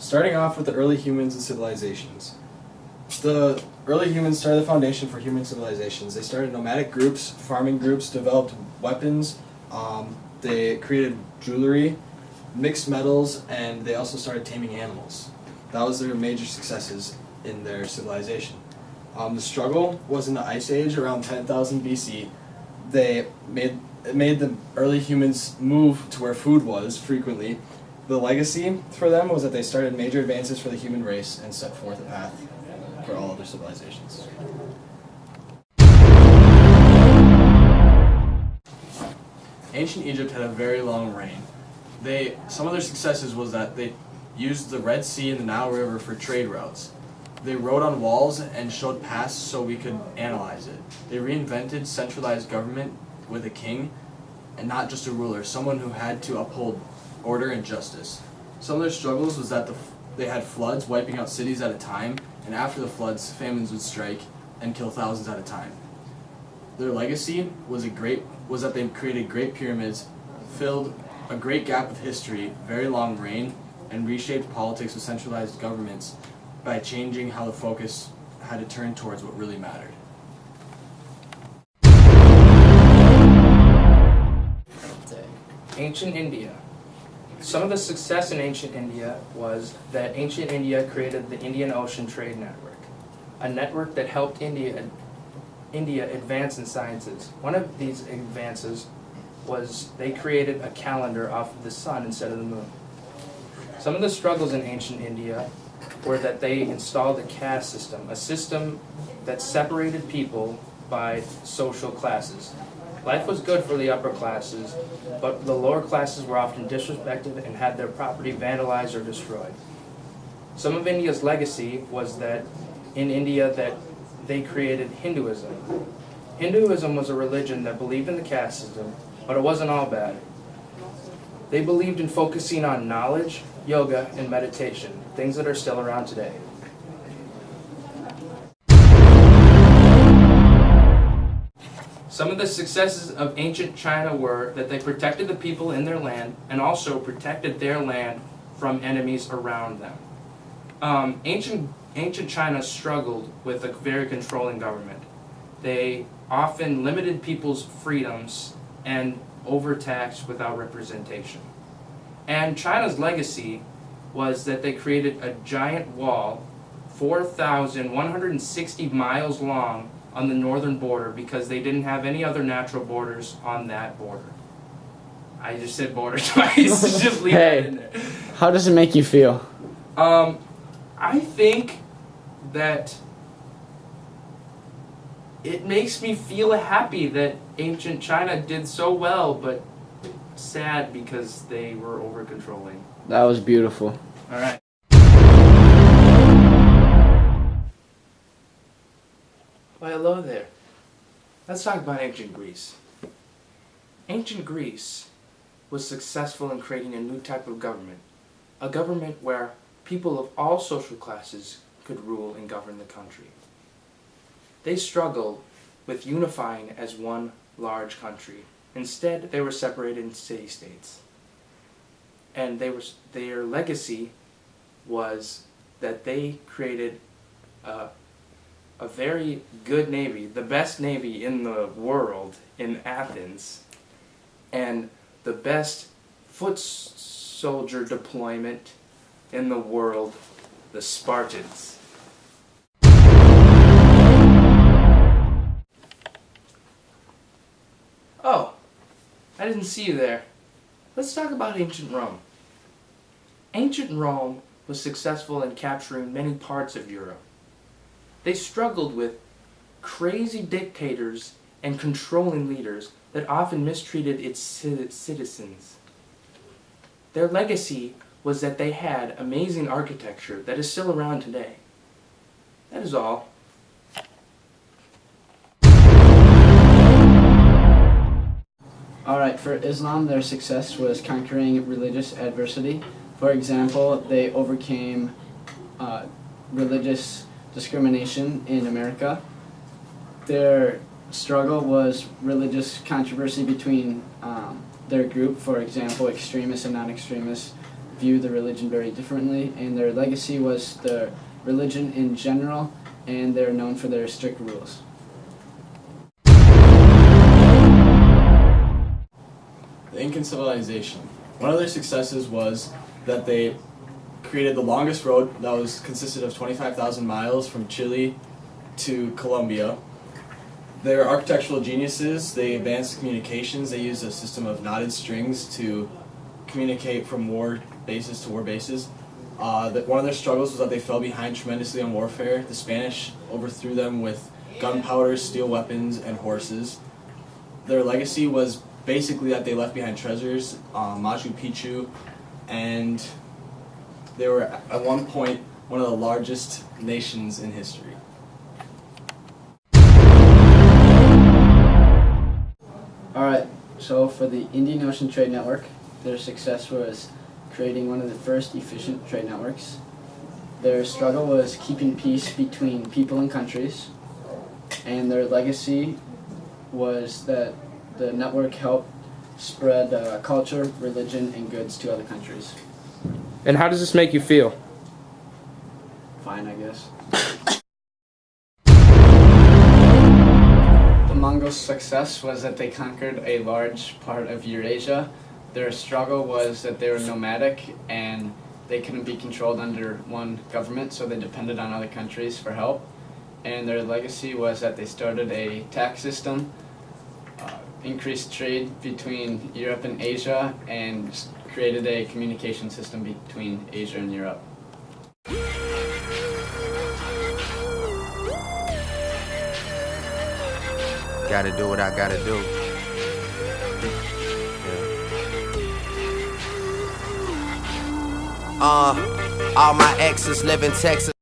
Starting off with the early humans and civilizations. The early humans started the foundation for human civilizations. They started nomadic groups, farming groups, developed weapons, they created jewelry, mixed metals, and they also started taming animals. That was their major successes in their civilization. The struggle was in the Ice Age around 10,000 BC. It made the early humans move to where food was frequently. The legacy for them was that they started major advances for the human race and set forth a path for all other civilizations. Ancient Egypt had a very long reign. Some of their successes was that they used the Red Sea and the Nile River for trade routes. They wrote on walls and showed paths so we could analyze it. They reinvented centralized government with a king and not just a ruler, someone who had to uphold order and justice. Some of their struggles was that they had floods wiping out cities at a time, and after the floods, famines would strike and kill thousands at a time. Their legacy was that they created great pyramids, filled a great gap of history, very long reign, and reshaped politics with centralized governments by changing how the focus had to turn towards what really mattered. Ancient India. Some of the success in ancient India was that ancient India created the Indian Ocean Trade Network, a network that helped India advance in sciences. One of these advances was they created a calendar off of the sun instead of the moon. Some of the struggles in ancient India were that they installed a caste system, a system that separated people by social classes. Life was good for the upper classes, but the lower classes were often disrespected and had their property vandalized or destroyed. Some of India's legacy was that in India that they created Hinduism. Hinduism was a religion that believed in the caste system, but it wasn't all bad. They believed in focusing on knowledge, yoga, and meditation, things that are still around today. Some of the successes of ancient China were that they protected the people in their land and also protected their land from enemies around them. Ancient China struggled with a very controlling government. They often limited people's freedoms and overtaxed without representation. And China's legacy was that they created a giant wall, 4,160 miles long, on the northern border because they didn't have any other natural borders on that border. I just said border twice. Just leave that in there. How does it make you feel? I think that it makes me feel happy that ancient China did so well, but sad because they were over-controlling. That was beautiful. All right. Why, hello there. Let's talk about ancient Greece. Ancient Greece was successful in creating a new type of government, a government where people of all social classes could rule and govern the country. They struggled with unifying as one large country. Instead, they were separated in city-states. And their legacy was that they created a very good navy, the best navy in the world in Athens, and the best foot soldier deployment in the world, the Spartans. Oh, I didn't see you there. Let's talk about ancient Rome. Ancient Rome was successful in capturing many parts of Europe. They struggled with crazy dictators and controlling leaders that often mistreated its citizens. Their legacy was that they had amazing architecture that is still around today. That is all. Alright, for Islam, their success was conquering religious adversity. For example, they overcame religious discrimination in America. Their struggle was religious controversy between their group, for example, extremists and non-extremists. view the religion very differently, and their legacy was the religion in general, and they're known for their strict rules. The Incan civilization. One of their successes was that they created the longest road that was consisted of 25,000 miles from Chile to Colombia. They were architectural geniuses. They advanced communications. They used a system of knotted strings to communicate from war bases to war bases. One of their struggles was that they fell behind tremendously on warfare. The Spanish overthrew them with gunpowder, steel weapons, and horses. Their legacy was basically that they left behind treasures, Machu Picchu, and they were at one point one of the largest nations in history. Alright, so for the Indian Ocean Trade Network, their success was creating one of the first efficient trade networks. Their struggle was keeping peace between people and countries, and their legacy was that the network helped spread culture, religion, and goods to other countries. And how does this make you feel? Fine, I guess. The Mongols' success was that they conquered a large part of Eurasia. Their struggle was that they were nomadic and they couldn't be controlled under one government, so they depended on other countries for help. And their legacy was that they started a tax system, increased trade between Europe and Asia, and created a communication system between Asia and Europe. Gotta do what I gotta do. Yeah. All my exes live in Texas.